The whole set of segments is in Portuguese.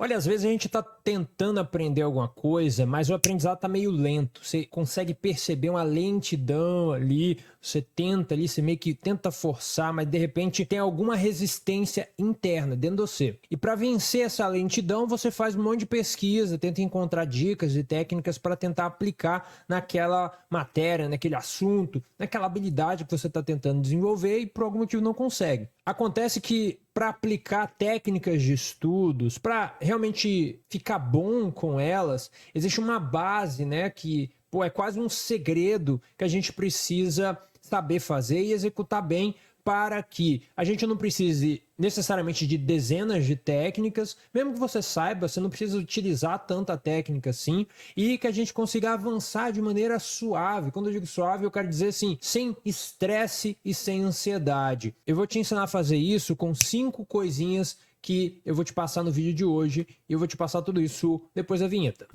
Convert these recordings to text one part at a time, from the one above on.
Olha, às vezes a gente está tentando aprender alguma coisa, mas o aprendizado está meio lento. Você consegue perceber uma lentidão ali, você tenta ali, você meio que tenta forçar, mas de repente tem alguma resistência interna dentro de você. E para vencer essa lentidão, você faz um monte de pesquisa, tenta encontrar dicas e técnicas para tentar aplicar naquela matéria, naquele assunto, naquela habilidade que você está tentando desenvolver e por algum motivo não consegue. Acontece que para aplicar técnicas de estudos, para realmente ficar bom com elas, existe uma base, né, que é quase um segredo que a gente precisa saber fazer e executar bem para que a gente não precise necessariamente de dezenas de técnicas, mesmo que você saiba, você não precisa utilizar tanta técnica assim, e que a gente consiga avançar de maneira suave. Quando eu digo suave, eu quero dizer assim, sem estresse e sem ansiedade. Eu vou te ensinar a fazer isso com 5 coisinhas que eu vou te passar no vídeo de hoje, e eu vou te passar tudo isso depois da vinheta.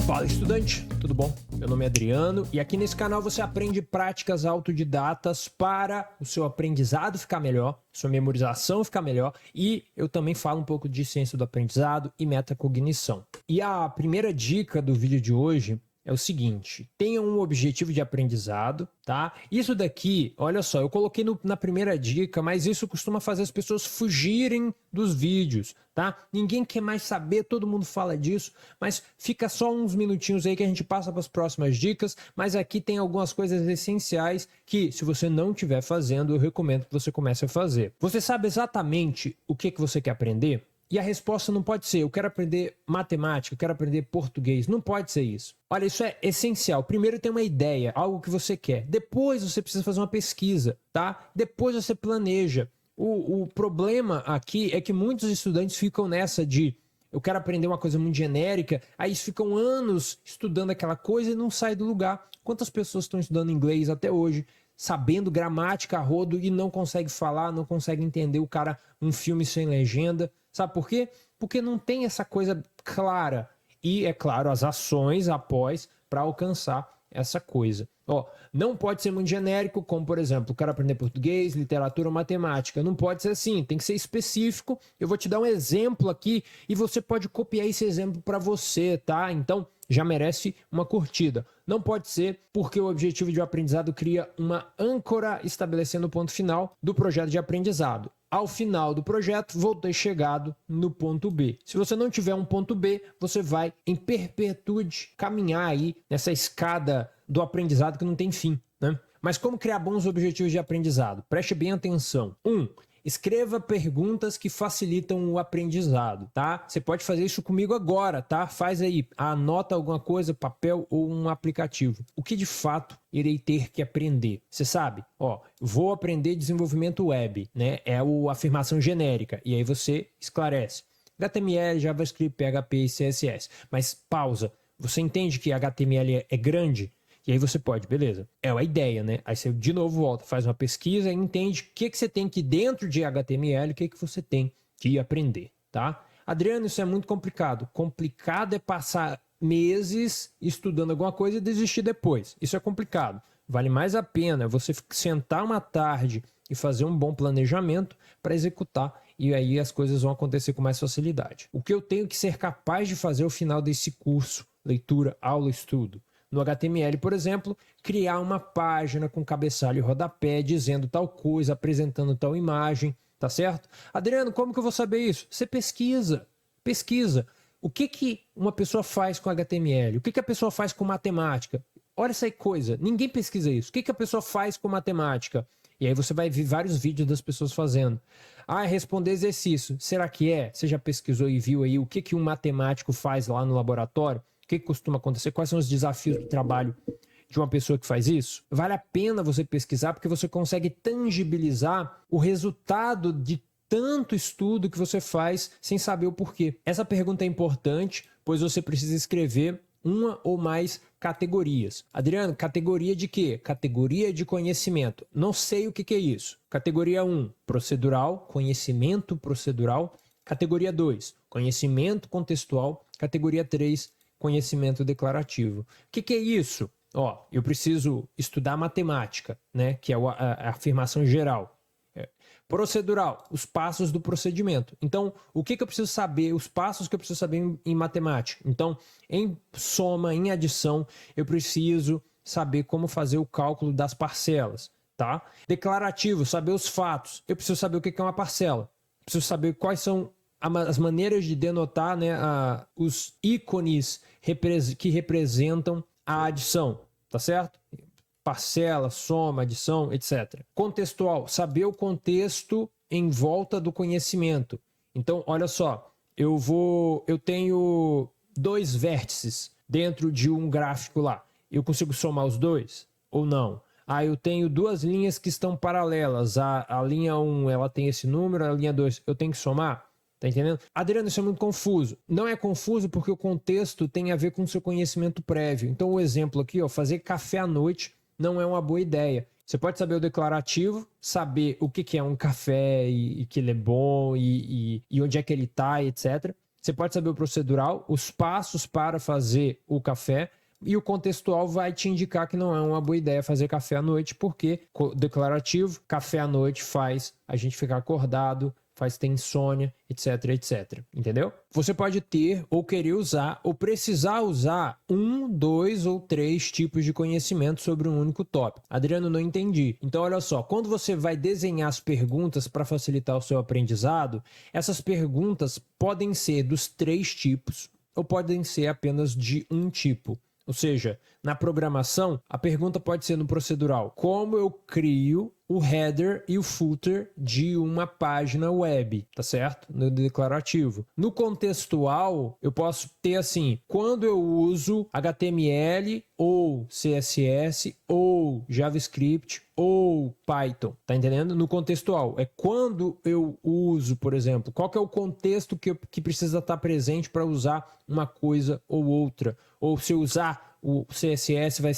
Fala, estudante, tudo bom? Meu nome é Adriano e aqui nesse canal você aprende práticas autodidatas para o seu aprendizado ficar melhor, sua memorização ficar melhor, e eu também falo um pouco de ciência do aprendizado e metacognição. E a primeira dica do vídeo de hoje é o seguinte: tenha um objetivo de aprendizado, tá? Isso daqui, olha só, eu coloquei na primeira dica, mas isso costuma fazer as pessoas fugirem dos vídeos, tá? Ninguém quer mais saber, todo mundo fala disso, mas fica só uns minutinhos aí que a gente passa para as próximas dicas, mas aqui tem algumas coisas essenciais que, se você não estiver fazendo, eu recomendo que você comece a fazer. Você sabe exatamente o que você quer aprender? E a resposta não pode ser, eu quero aprender matemática, eu quero aprender português. Não pode ser isso. Olha, isso é essencial. Primeiro tem uma ideia, algo que você quer. Depois você precisa fazer uma pesquisa, tá? Depois você planeja. O problema aqui é que muitos estudantes ficam nessa de eu quero aprender uma coisa muito genérica, aí eles ficam anos estudando aquela coisa e não saem do lugar. Quantas pessoas estão estudando inglês até hoje, sabendo gramática a rodo e não consegue falar, não consegue entender o cara um filme sem legenda? Sabe por quê? Porque não tem essa coisa clara. E, é claro, as ações após para alcançar essa coisa. Ó, não pode ser muito genérico, como, por exemplo, quero aprender português, literatura ou matemática. Não pode ser assim, tem que ser específico. Eu vou te dar um exemplo aqui e você pode copiar esse exemplo para você, tá? Então, já merece uma curtida. Não pode ser porque o objetivo de aprendizado cria uma âncora estabelecendo o ponto final do projeto de aprendizado. Ao final do projeto, vou ter chegado no ponto B. Se você não tiver um ponto B, você vai em perpetuidade caminhar aí nessa escada do aprendizado que não tem fim, né? Mas como criar bons objetivos de aprendizado? Preste bem atenção. 1. Escreva perguntas que facilitam o aprendizado, tá? Você pode fazer isso comigo agora, tá? Faz aí, anota alguma coisa, papel ou um aplicativo. O que de fato irei ter que aprender? Você sabe? Ó, vou aprender desenvolvimento web, né? É a afirmação genérica. E aí você esclarece. HTML, JavaScript, PHP e CSS. Mas pausa. Você entende que HTML é grande? E aí você pode, beleza. É a ideia, né? Aí você de novo volta, faz uma pesquisa e entende o que você tem que dentro de HTML, o que você tem que aprender, tá? Adriano, isso é muito complicado. Complicado é passar meses estudando alguma coisa e desistir depois. Isso é complicado. Vale mais a pena você sentar uma tarde e fazer um bom planejamento para executar, e aí as coisas vão acontecer com mais facilidade. O que eu tenho que ser capaz de fazer ao final desse curso, leitura, aula, estudo? No HTML, por exemplo, criar uma página com cabeçalho e rodapé dizendo tal coisa, apresentando tal imagem, tá certo? Adriano, como que eu vou saber isso? Você pesquisa. Pesquisa. O que uma pessoa faz com HTML? O que a pessoa faz com matemática? Olha essa coisa, ninguém pesquisa isso. O que a pessoa faz com matemática? E aí você vai ver vários vídeos das pessoas fazendo. Ah, responder exercício. Será que é? Você já pesquisou e viu aí o que um matemático faz lá no laboratório? O que costuma acontecer? Quais são os desafios do trabalho de uma pessoa que faz isso? Vale a pena você pesquisar porque você consegue tangibilizar o resultado de tanto estudo que você faz sem saber o porquê. Essa pergunta é importante, pois você precisa escrever uma ou mais categorias. Adriano, categoria de quê? Categoria de conhecimento. Não sei o que é isso. Categoria 1, procedural, conhecimento procedural. Categoria 2, conhecimento contextual. Categoria 3, conhecimento declarativo. O que é isso? Ó, eu preciso estudar matemática, né? Que é a afirmação geral. Procedural, os passos do procedimento. Então, o que eu preciso saber, os passos que eu preciso saber em matemática. Então, em soma, em adição, eu preciso saber como fazer o cálculo das parcelas, tá? Declarativo, saber os fatos. Eu preciso saber o que é uma parcela. Preciso saber quais são as maneiras de denotar, né, os ícones que representam a adição, tá certo? Parcela, soma, adição, etc. Contextual, saber o contexto em volta do conhecimento. Então, olha só, eu tenho 2 vértices dentro de um gráfico lá. Eu consigo somar os 2 ou não? Eu tenho 2 linhas que estão paralelas. A linha 1, ela tem esse número, a linha 2, eu tenho que somar? Tá entendendo? Adriano, isso é muito confuso. Não é confuso porque o contexto tem a ver com o seu conhecimento prévio. Então, o exemplo aqui, fazer café à noite não é uma boa ideia. Você pode saber o declarativo, saber o que é um café e que ele é bom e onde é que ele está, etc. Você pode saber o procedural, os passos para fazer o café, e o contextual vai te indicar que não é uma boa ideia fazer café à noite, porque declarativo, café à noite faz a gente ficar acordado, faz ter insônia, etc, etc. Entendeu? Você pode ter ou querer usar ou precisar usar 1, 2 ou 3 tipos de conhecimento sobre um único tópico. Adriano, não entendi. Então, olha só, quando você vai desenhar as perguntas para facilitar o seu aprendizado, essas perguntas podem ser dos 3 tipos ou podem ser apenas de um tipo. Ou seja, na programação, a pergunta pode ser no procedural: como eu crio o header e o footer de uma página web, tá certo? No declarativo. No contextual, eu posso ter assim: quando eu uso HTML ou CSS ou JavaScript ou Python, tá entendendo? No contextual, é quando eu uso, por exemplo, qual que é o contexto que precisa estar presente para usar uma coisa ou outra. Ou se eu usar o CSS vai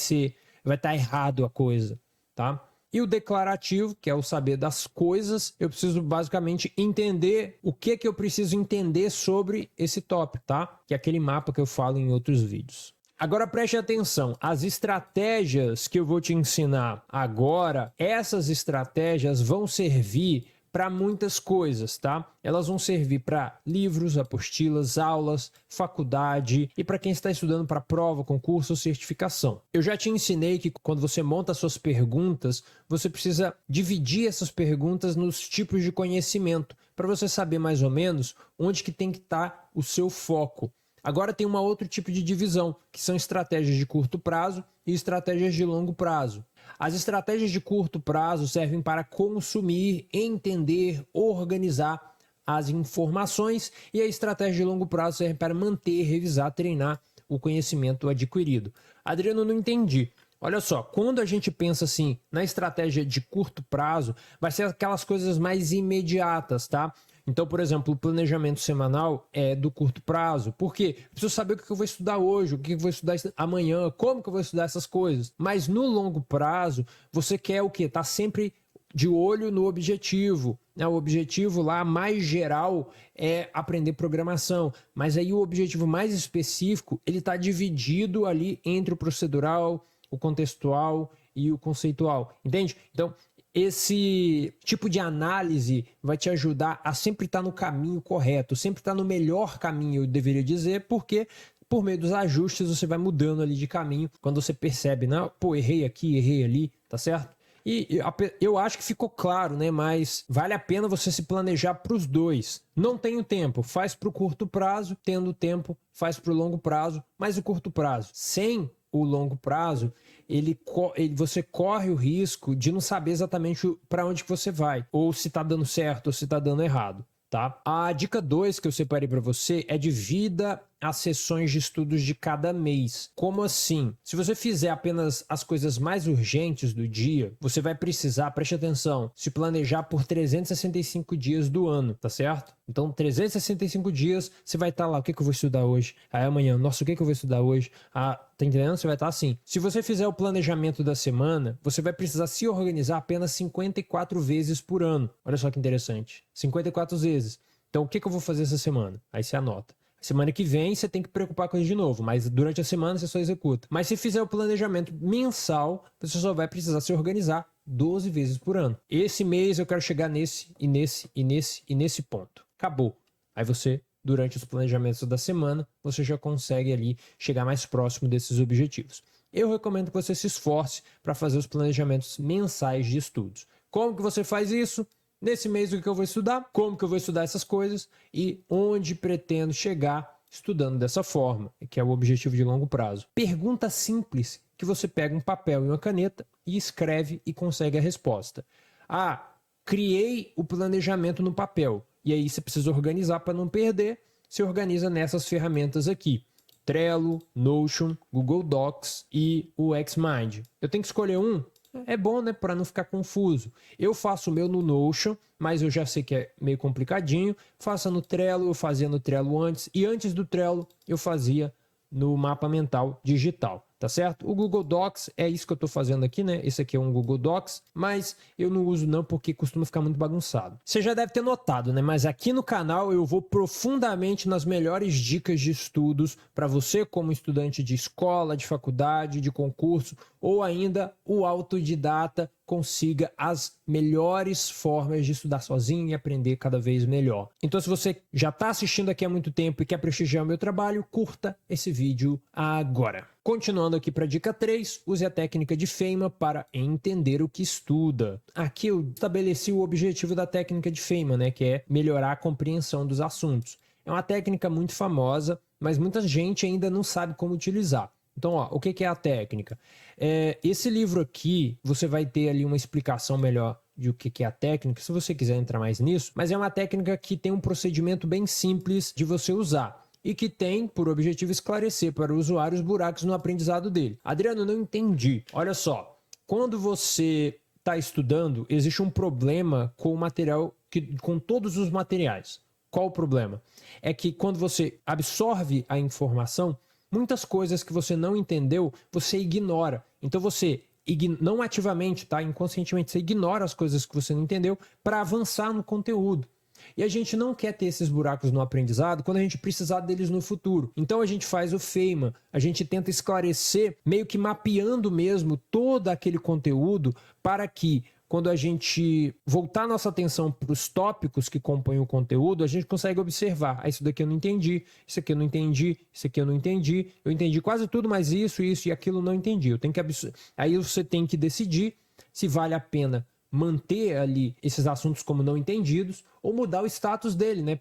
estar errado a coisa, tá? E o declarativo, que é o saber das coisas, eu preciso basicamente entender o que eu preciso entender sobre esse tópico, tá? Que é aquele mapa que eu falo em outros vídeos. Agora preste atenção, as estratégias que eu vou te ensinar agora, essas estratégias vão servir para muitas coisas, tá? Elas vão servir para livros, apostilas, aulas, faculdade e para quem está estudando para prova, concurso ou certificação. Eu já te ensinei que quando você monta suas perguntas, você precisa dividir essas perguntas nos tipos de conhecimento, para você saber mais ou menos onde que tem que estar o seu foco. Agora tem um outro tipo de divisão, que são estratégias de curto prazo e estratégias de longo prazo. As estratégias de curto prazo servem para consumir, entender, organizar as informações, e a estratégia de longo prazo serve para manter, revisar, treinar o conhecimento adquirido. Adriano, não entendi. Olha só, quando a gente pensa assim na estratégia de curto prazo, vai ser aquelas coisas mais imediatas, tá? Então, por exemplo, o planejamento semanal é do curto prazo. Por quê? Eu preciso saber o que eu vou estudar hoje, o que eu vou estudar amanhã, como que eu vou estudar essas coisas. Mas no longo prazo, você quer o quê? Tá sempre de olho no objetivo. O objetivo lá mais geral é aprender programação. Mas aí o objetivo mais específico, ele está dividido ali entre o procedural, o contextual e o conceitual. Entende? Então, esse tipo de análise vai te ajudar a sempre estar no caminho correto, sempre estar no melhor caminho, eu deveria dizer, porque por meio dos ajustes você vai mudando ali de caminho quando você percebe, né? Pô, errei aqui, errei ali, tá certo? E eu acho que ficou claro, né? Mas vale a pena você se planejar para os dois. Não tenho tempo, faz para o curto prazo, tendo tempo, faz para o longo prazo, mas o curto prazo, sem o longo prazo, você corre o risco de não saber exatamente para onde que você vai, ou se está dando certo ou se está dando errado, tá? A dica 2 que eu separei para você é divida as sessões de estudos de cada mês. Como assim? Se você fizer apenas as coisas mais urgentes do dia, você vai precisar, preste atenção, se planejar por 365 dias do ano, tá certo? Então, 365 dias, você vai estar lá, o que eu vou estudar hoje? Aí amanhã, nossa, o que eu vou estudar hoje? Tá entendendo? Você vai estar assim. Se você fizer o planejamento da semana, você vai precisar se organizar apenas 54 vezes por ano. Olha só que interessante. 54 vezes. Então, o que eu vou fazer essa semana? Aí você anota. Semana que vem você tem que preocupar com isso de novo, mas durante a semana você só executa. Mas se fizer o planejamento mensal, você só vai precisar se organizar 12 vezes por ano. Esse mês eu quero chegar nesse e nesse ponto. Acabou. Aí você, durante os planejamentos da semana, você já consegue ali chegar mais próximo desses objetivos. Eu recomendo que você se esforce para fazer os planejamentos mensais de estudos. Como que você faz isso? Nesse mês o que eu vou estudar? Como que eu vou estudar essas coisas? E onde pretendo chegar estudando dessa forma, que é o objetivo de longo prazo. Pergunta simples que você pega um papel e uma caneta e escreve e consegue a resposta. Ah, criei o planejamento no papel. E aí você precisa organizar para não perder. Você organiza nessas ferramentas aqui. Trello, Notion, Google Docs e o Xmind. Eu tenho que escolher um? É bom, né? Para não ficar confuso. Eu faço o meu no Notion, mas eu já sei que é meio complicadinho. Faça no Trello, eu fazia no Trello antes. E antes do Trello, eu fazia no mapa mental digital, tá certo? O Google Docs é isso que eu estou fazendo aqui, né? Esse aqui é um Google Docs, mas eu não uso não porque costuma ficar muito bagunçado. Você já deve ter notado, né? Mas aqui no canal eu vou profundamente nas melhores dicas de estudos para você como estudante de escola, de faculdade, de concurso ou ainda o autodidata consiga as melhores formas de estudar sozinho e aprender cada vez melhor. Então, se você já está assistindo aqui há muito tempo e quer prestigiar o meu trabalho, curta esse vídeo agora. Continuando aqui para a dica 3, use a técnica de Feynman para entender o que estuda. Aqui eu estabeleci o objetivo da técnica de Feynman, né, que é melhorar a compreensão dos assuntos. É uma técnica muito famosa, mas muita gente ainda não sabe como utilizar. Então, ó, o que é a técnica? Esse livro aqui, você vai ter ali uma explicação melhor de o que é a técnica, se você quiser entrar mais nisso, mas é uma técnica que tem um procedimento bem simples de você usar e que tem por objetivo esclarecer para o usuário os buracos no aprendizado dele. Adriano, não entendi. Olha só, quando você está estudando, existe um problema com o material, com todos os materiais. Qual o problema? É que quando você absorve a informação, muitas coisas que você não entendeu, você ignora. Então você, não ativamente, tá? Inconscientemente, você ignora as coisas que você não entendeu para avançar no conteúdo. E a gente não quer ter esses buracos no aprendizado quando a gente precisar deles no futuro. Então a gente faz o Feynman, a gente tenta esclarecer, meio que mapeando mesmo todo aquele conteúdo para que quando a gente voltar nossa atenção para os tópicos que compõem o conteúdo, a gente consegue observar. Isso daqui eu não entendi, isso aqui eu não entendi, isso aqui eu não entendi. Eu entendi quase tudo, mas isso e aquilo não entendi. Aí você tem que decidir se vale a pena manter ali esses assuntos como não entendidos ou mudar o status dele, né?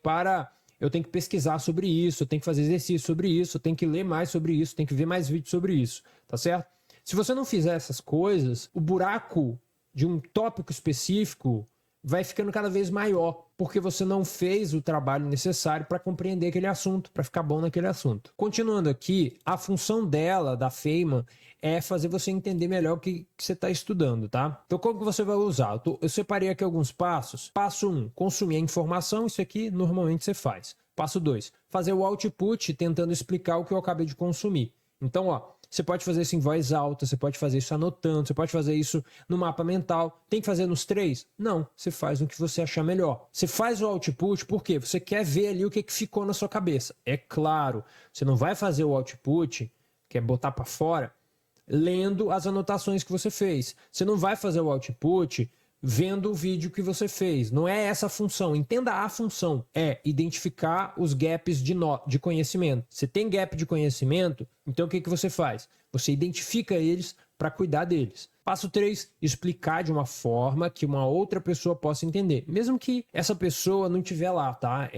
Eu tenho que pesquisar sobre isso, eu tenho que fazer exercício sobre isso, eu tenho que ler mais sobre isso, eu tenho que ver mais vídeos sobre isso, tá certo? Se você não fizer essas coisas, o buraco de um tópico específico vai ficando cada vez maior, porque você não fez o trabalho necessário para compreender aquele assunto, para ficar bom naquele assunto. Continuando aqui, a função dela, da Feynman, é fazer você entender melhor o que você está estudando, tá? Então, como que você vai usar? Eu separei aqui alguns passos. Passo 1, consumir a informação, isso aqui normalmente você faz. Passo 2, fazer o output tentando explicar o que eu acabei de consumir. Então, ó, você pode fazer isso em voz alta, você pode fazer isso anotando, você pode fazer isso no mapa mental. Tem que fazer nos 3? Não, você faz no que você achar melhor. Você faz o output porque você quer ver ali o que ficou na sua cabeça. É claro, você não vai fazer o output, que é botar para fora, lendo as anotações que você fez. Você não vai fazer o output vendo o vídeo que você fez. Não é essa a função. Entenda a função. É identificar os gaps de conhecimento. Você tem gap de conhecimento, então o que você faz? Você identifica eles para cuidar deles. Passo 3, explicar de uma forma que uma outra pessoa possa entender. Mesmo que essa pessoa não estiver lá, tá?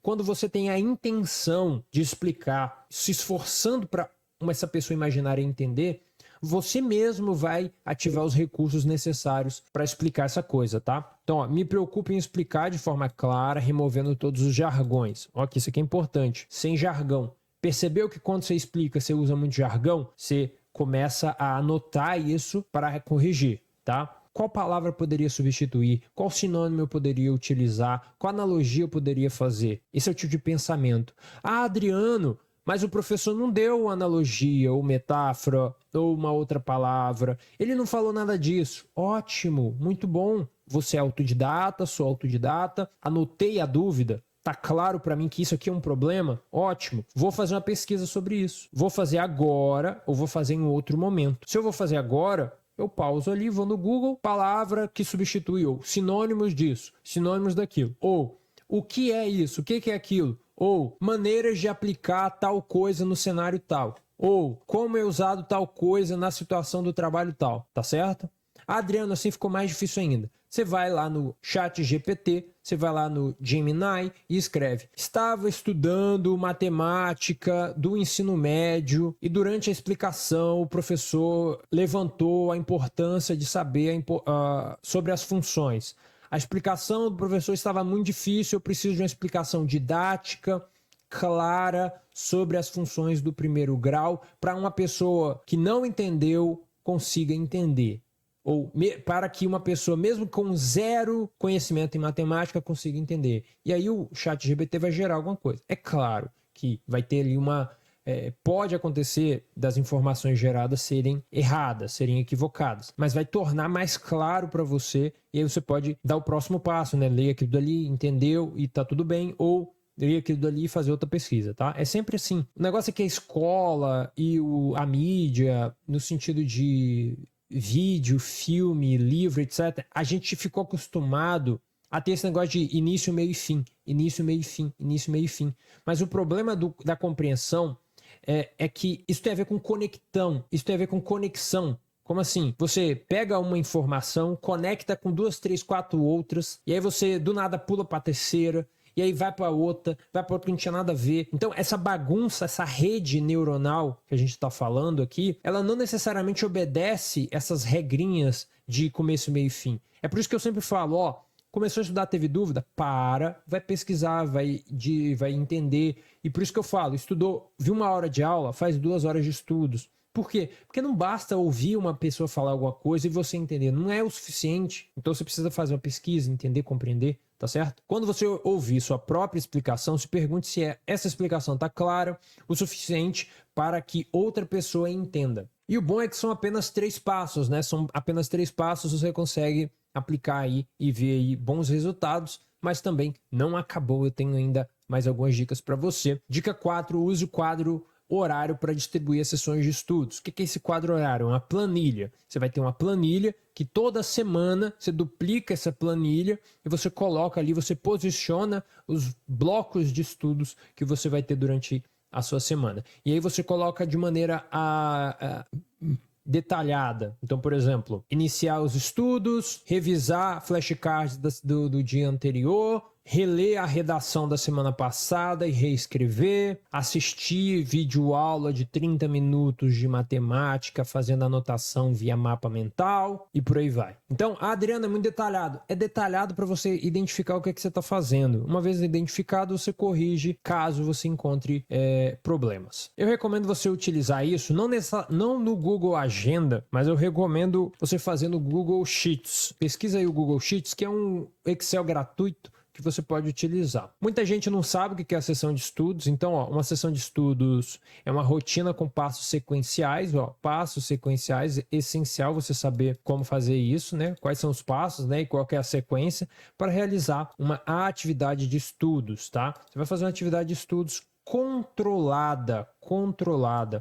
Quando você tem a intenção de explicar, se esforçando para essa pessoa imaginária entender, você mesmo vai ativar os recursos necessários para explicar essa coisa, tá? Então, ó, me preocupe em explicar de forma clara, removendo todos os jargões. Ó, que isso aqui é importante. Sem jargão. Percebeu que quando você explica, você usa muito jargão? Você começa a anotar isso para corrigir, tá? Qual palavra eu poderia substituir? Qual sinônimo eu poderia utilizar? Qual analogia eu poderia fazer? Esse é o tipo de pensamento. Ah, Adriano, mas o professor não deu analogia ou metáfora ou uma outra palavra. Ele não falou nada disso. Ótimo, muito bom. Você é autodidata, sou autodidata. Anotei a dúvida. Tá claro para mim que isso aqui é um problema? Ótimo. Vou fazer uma pesquisa sobre isso. Vou fazer agora ou vou fazer em outro momento. Se eu vou fazer agora, eu pauso ali, vou no Google, palavra que substitui, ou sinônimos disso, sinônimos daquilo, ou o que é isso, o que é aquilo, ou maneiras de aplicar tal coisa no cenário tal, ou como é usado tal coisa na situação do trabalho tal, tá certo? Adriano, assim ficou mais difícil ainda. Você vai lá no chat GPT, você vai lá no Gemini e escreve: estava estudando matemática do ensino médio e durante a explicação o professor levantou a importância de saber sobre as funções. A explicação do professor estava muito difícil, eu preciso de uma explicação didática, clara, sobre as funções do primeiro grau, para uma pessoa que não entendeu consiga entender. Ou para que uma pessoa, mesmo com zero conhecimento em matemática, consiga entender. E aí o chat GPT vai gerar alguma coisa. É claro que vai ter ali pode acontecer das informações geradas serem erradas, serem equivocadas, mas vai tornar mais claro para você, e aí você pode dar o próximo passo, né? Ler aquilo dali, entendeu e tá tudo bem, ou ler aquilo dali e fazer outra pesquisa, tá? É sempre assim. O negócio é que a escola e a mídia, no sentido de vídeo, filme, livro, etc., a gente ficou acostumado a ter esse negócio de início, meio e fim, início, meio e fim, início, meio e fim. Mas o problema da compreensão é que isso tem a ver com conectão, isso tem a ver com conexão. Como assim? Você pega uma informação, conecta com 2, 3, 4 outras, e aí você do nada pula para a terceira, e aí vai para outra que não tinha nada a ver. Então, essa bagunça, essa rede neuronal que a gente está falando aqui, ela não necessariamente obedece essas regrinhas de começo, meio e fim. É por isso que eu sempre falo, começou a estudar, teve dúvida? Vai pesquisar, vai entender. E por isso que eu falo, estudou, viu 1 hora de aula, faz 2 horas de estudos. Por quê? Porque não basta ouvir uma pessoa falar alguma coisa e você entender. Não é o suficiente. Então você precisa fazer uma pesquisa, entender, compreender, tá certo? Quando você ouvir sua própria explicação, se pergunte se essa explicação está clara o suficiente para que outra pessoa entenda. E o bom é que são apenas 3 passos, né? São apenas 3 passos, você consegue aplicar aí e ver aí bons resultados, mas também não acabou. Eu tenho ainda mais algumas dicas para você. Dica 4, use o quadro horário para distribuir as sessões de estudos. O que é esse quadro horário? É uma planilha. Você vai ter uma planilha que toda semana você duplica essa planilha e você coloca ali, você posiciona os blocos de estudos que você vai ter durante a sua semana. E aí você coloca de maneira detalhada. Então, por exemplo, iniciar os estudos, revisar flashcards do dia anterior, reler a redação da semana passada e reescrever, assistir vídeo-aula de 30 minutos de matemática, fazendo anotação via mapa mental e por aí vai. Então, Adriano, é muito detalhado. É detalhado para você identificar o que você está fazendo. Uma vez identificado, você corrige caso você encontre problemas. Eu recomendo você utilizar isso, não no Google Agenda, mas eu recomendo você fazer no Google Sheets. Pesquisa aí o Google Sheets, que é um Excel gratuito que você pode utilizar. Muita gente não sabe o que é a sessão de estudos, então uma sessão de estudos é uma rotina com passos sequenciais, passos sequenciais, é essencial você saber como fazer isso, né? Quais são os passos, né? E qual que é a sequência para realizar uma atividade de estudos, tá? Você vai fazer uma atividade de estudos controlada.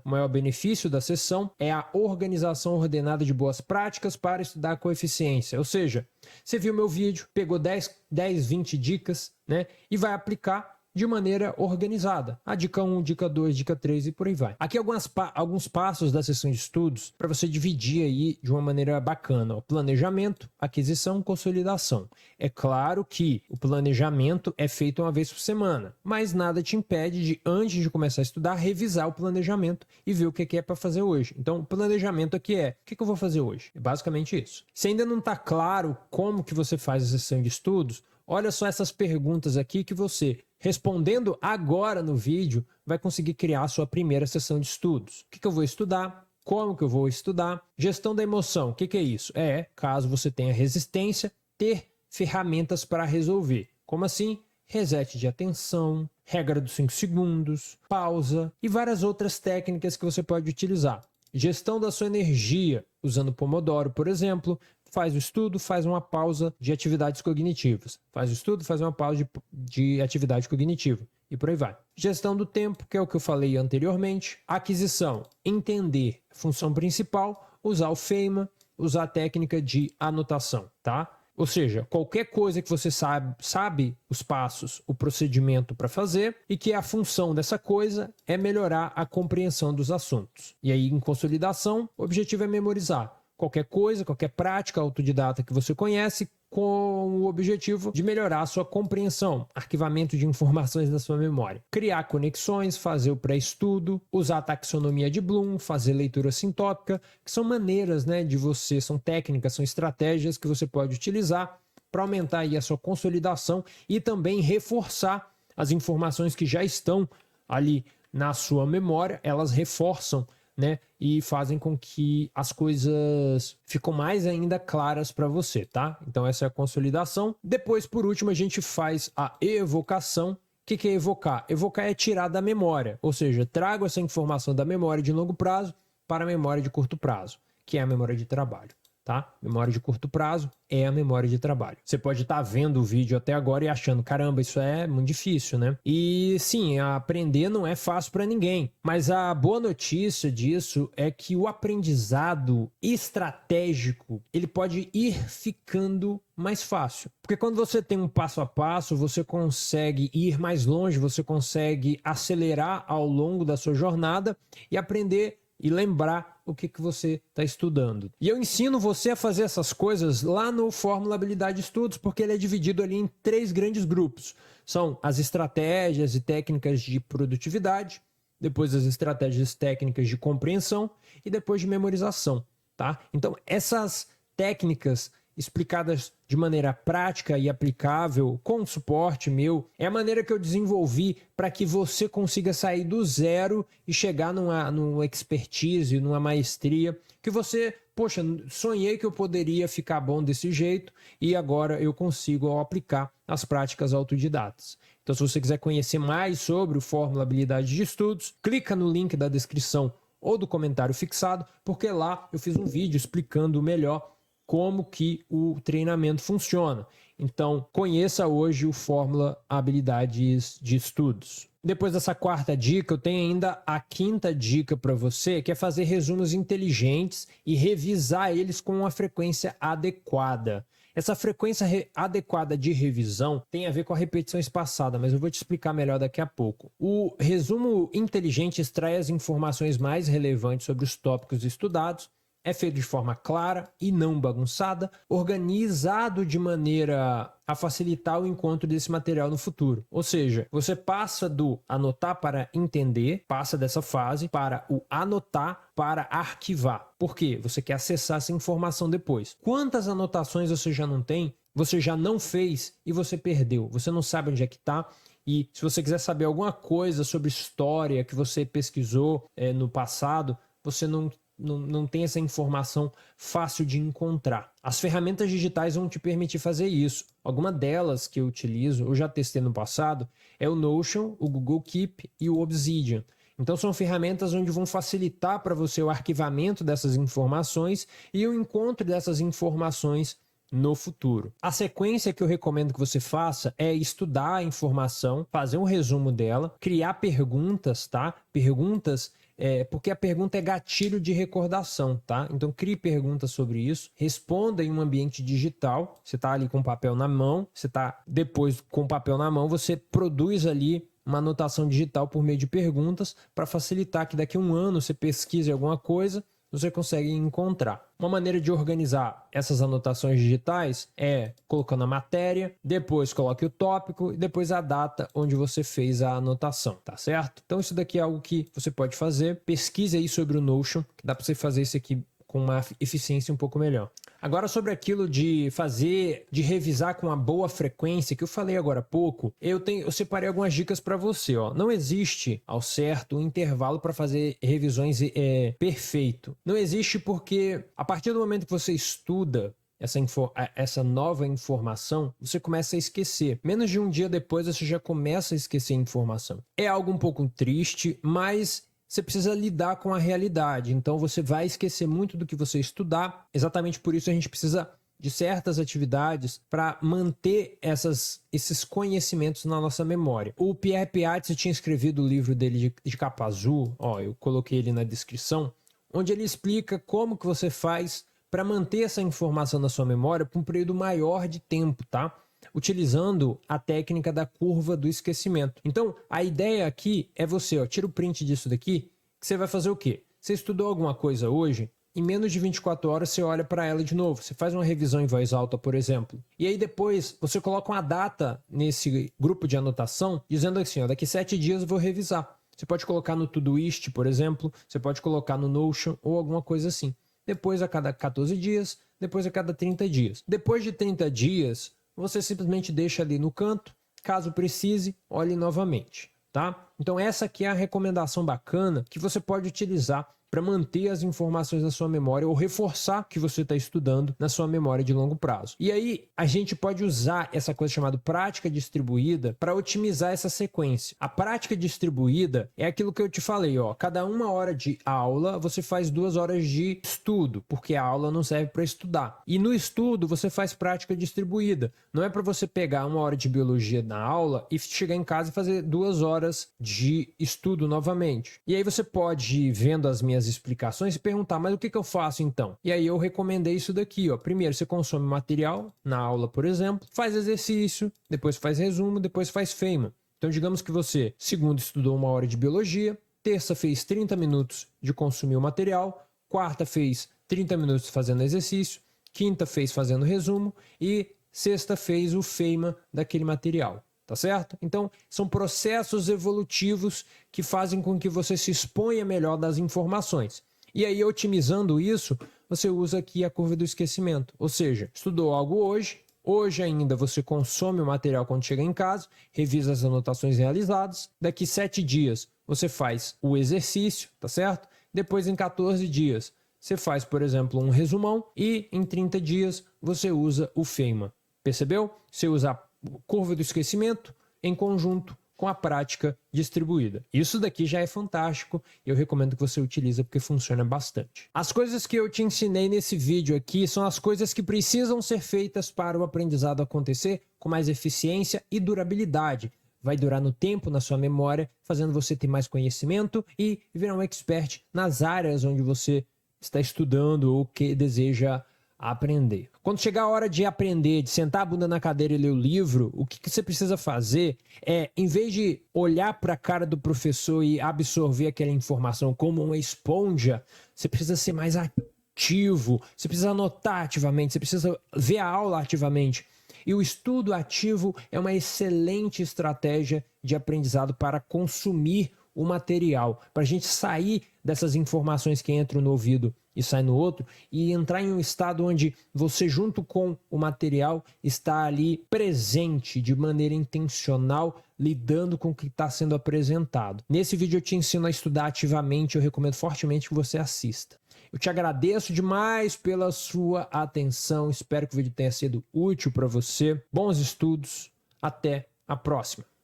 O maior benefício da sessão é a organização ordenada de boas práticas para estudar com eficiência. Ou seja, você viu meu vídeo, pegou 10, 20 dicas, né? E vai aplicar de maneira organizada. A dica 1, dica 2, dica 3 e por aí vai. Aqui alguns passos da sessão de estudos para você dividir aí de uma maneira bacana. Planejamento, aquisição, consolidação. É claro que o planejamento é feito uma vez por semana, mas nada te impede de, antes de começar a estudar, revisar o planejamento e ver o que é para fazer hoje. Então, o planejamento aqui é, o que eu vou fazer hoje? É basicamente isso. Se ainda não está claro como que você faz a sessão de estudos, olha só essas perguntas aqui que você, respondendo agora no vídeo, vai conseguir criar a sua primeira sessão de estudos. O que eu vou estudar? Como que eu vou estudar? Gestão da emoção, o que é isso? Caso você tenha resistência, ter ferramentas para resolver. Como assim? Reset de atenção, regra dos 5 segundos, pausa e várias outras técnicas que você pode utilizar. Gestão da sua energia, usando Pomodoro, por exemplo. Faz o estudo, faz uma pausa de atividades cognitivas. Faz o estudo, faz uma pausa de atividade cognitiva. E por aí vai. Gestão do tempo, que é o que eu falei anteriormente. Aquisição, entender a função principal, usar o Feynman. usar a técnica de anotação, tá? Ou seja, qualquer coisa que você sabe os passos, o procedimento para fazer, e que a função dessa coisa é melhorar a compreensão dos assuntos. E aí, em consolidação, o objetivo é memorizar qualquer coisa, qualquer prática autodidata que você conhece, com o objetivo de melhorar a sua compreensão, arquivamento de informações na sua memória. Criar conexões, fazer o pré-estudo, usar a taxonomia de Bloom, fazer leitura sintópica, que são maneiras, né, são técnicas, são estratégias que você pode utilizar para aumentar aí a sua consolidação e também reforçar as informações que já estão ali na sua memória, elas reforçam, né, e fazem com que as coisas ficam mais ainda claras para você, tá? Então essa é a consolidação. Depois, por último, a gente faz a evocação. O que é evocar? Evocar é tirar da memória, ou seja, trago essa informação da memória de longo prazo para a memória de curto prazo, que é a memória de trabalho. Tá? Memória de curto prazo é a memória de trabalho. Você pode estar vendo o vídeo até agora e achando, caramba, isso é muito difícil, né? E sim, aprender não é fácil para ninguém. Mas a boa notícia disso é que o aprendizado estratégico, ele pode ir ficando mais fácil. Porque quando você tem um passo a passo, você consegue ir mais longe, você consegue acelerar ao longo da sua jornada e aprender e lembrar o que você está estudando. E eu ensino você a fazer essas coisas lá no Fórmula Habilidade Estudos, porque ele é dividido ali em 3 grandes grupos. São as estratégias e técnicas de produtividade, depois as estratégias técnicas de compreensão e depois de memorização, tá? Então, essas técnicas explicadas de maneira prática e aplicável, com suporte meu, é a maneira que eu desenvolvi para que você consiga sair do zero e chegar numa expertise, numa maestria, que você, poxa, sonhei que eu poderia ficar bom desse jeito e agora eu consigo ao aplicar as práticas autodidatas. Então, se você quiser conhecer mais sobre o Fórmula Habilidade de Estudos, clica no link da descrição ou do comentário fixado, porque lá eu fiz um vídeo explicando melhor como que o treinamento funciona. Então, conheça hoje o Fórmula Habilidades de Estudos. Depois dessa 4ª dica, eu tenho ainda a 5ª dica para você, que é fazer resumos inteligentes e revisar eles com uma frequência adequada. Essa frequência adequada de revisão tem a ver com a repetição espaçada, mas eu vou te explicar melhor daqui a pouco. O resumo inteligente extrai as informações mais relevantes sobre os tópicos estudados, é feito de forma clara e não bagunçada, organizado de maneira a facilitar o encontro desse material no futuro. Ou seja, você passa do anotar para entender, passa dessa fase para o anotar para arquivar. Por quê? Você quer acessar essa informação depois. Quantas anotações você já não tem, você já não fez e você perdeu? Você não sabe onde é que está. E se você quiser saber alguma coisa sobre história que você pesquisou no passado, você não tem essa informação fácil de encontrar. As ferramentas digitais vão te permitir fazer isso. Alguma delas que eu utilizo, eu já testei no passado, é o Notion, o Google Keep e o Obsidian. Então são ferramentas onde vão facilitar para você o arquivamento dessas informações e o encontro dessas informações no futuro. A sequência que eu recomendo que você faça é estudar a informação, fazer um resumo dela, criar perguntas, tá? Porque a pergunta é gatilho de recordação, tá? Então crie perguntas sobre isso, responda em um ambiente digital, você está ali com o papel na mão, depois com o papel na mão, você produz ali uma anotação digital por meio de perguntas para facilitar que daqui a um ano você pesquise alguma coisa, você consegue encontrar. Uma maneira de organizar essas anotações digitais é colocando a matéria, depois coloque o tópico e depois a data onde você fez a anotação, tá certo? Então isso daqui é algo que você pode fazer. Pesquise aí sobre o Notion, que dá para você fazer isso aqui com uma eficiência um pouco melhor. Agora sobre aquilo de revisar com uma boa frequência, que eu falei agora há pouco, eu separei algumas dicas para você. Ó. Não existe, ao certo, um intervalo para fazer revisões perfeito. Não existe porque, a partir do momento que você estuda essa nova informação, você começa a esquecer. Menos de um dia depois, você já começa a esquecer a informação. É algo um pouco triste, mas você precisa lidar com a realidade, então você vai esquecer muito do que você estudar. Exatamente por isso a gente precisa de certas atividades para manter esses conhecimentos na nossa memória. O Pierre Piat tinha escrevido o livro dele de capa azul, ó, eu coloquei ele na descrição, onde ele explica como que você faz para manter essa informação na sua memória por um período maior de tempo, tá? Utilizando a técnica da curva do esquecimento. Então, a ideia aqui é você, ó, tira o print disso daqui, que você vai fazer o quê? Você estudou alguma coisa hoje, em menos de 24 horas você olha para ela de novo, você faz uma revisão em voz alta, por exemplo. E aí depois você coloca uma data nesse grupo de anotação, dizendo assim, ó, daqui 7 dias eu vou revisar. Você pode colocar no Todoist, por exemplo, você pode colocar no Notion ou alguma coisa assim. Depois a cada 14 dias, depois a cada 30 dias. Depois de 30 dias, você simplesmente deixa ali no canto, caso precise, olhe novamente, tá? Então essa aqui é a recomendação bacana que você pode utilizar para manter as informações na sua memória ou reforçar o que você está estudando na sua memória de longo prazo. E aí a gente pode usar essa coisa chamada prática distribuída para otimizar essa sequência. A prática distribuída é aquilo que eu te falei, ó, cada 1 hora de aula você faz 2 horas de estudo, porque a aula não serve para estudar. E no estudo você faz prática distribuída. Não é para você pegar 1 hora de biologia na aula e chegar em casa e fazer 2 horas de estudo novamente. E aí você pode ir vendo as minhas explicações e perguntar, mas o que eu faço então? E aí eu recomendei isso daqui, ó. Primeiro você consome material na aula, por exemplo, faz exercício, depois faz resumo, depois faz FEIMA. Então digamos que você, segunda, estudou 1 hora de biologia, terça fez 30 minutos de consumir o material, quarta fez 30 minutos fazendo exercício, quinta fez fazendo resumo e sexta fez o FEIMA daquele material. Tá certo? Então, são processos evolutivos que fazem com que você se exponha melhor das informações. E aí, otimizando isso, você usa aqui a curva do esquecimento. Ou seja, estudou algo hoje ainda você consome o material quando chega em casa, revisa as anotações realizadas, daqui 7 dias você faz o exercício, tá certo? Depois, em 14 dias, você faz, por exemplo, um resumão e em 30 dias você usa o FEIMA. Percebeu? Você usa a curva do esquecimento em conjunto com a prática distribuída. Isso daqui já é fantástico e eu recomendo que você utilize porque funciona bastante. As coisas que eu te ensinei nesse vídeo aqui são as coisas que precisam ser feitas para o aprendizado acontecer com mais eficiência e durabilidade. Vai durar no tempo, na sua memória, fazendo você ter mais conhecimento e virar um expert nas áreas onde você está estudando ou que deseja aprender. Quando chegar a hora de aprender, de sentar a bunda na cadeira e ler o livro, o que você precisa fazer é, em vez de olhar para a cara do professor e absorver aquela informação como uma esponja, você precisa ser mais ativo, você precisa anotar ativamente, você precisa ver a aula ativamente. E o estudo ativo é uma excelente estratégia de aprendizado para consumir o material, para a gente sair dessas informações que entram no ouvido e saem no outro e entrar em um estado onde você, junto com o material, está ali presente de maneira intencional, lidando com o que está sendo apresentado. Nesse vídeo eu te ensino a estudar ativamente, eu recomendo fortemente que você assista. Eu te agradeço demais pela sua atenção, espero que o vídeo tenha sido útil para você. Bons estudos, até a próxima!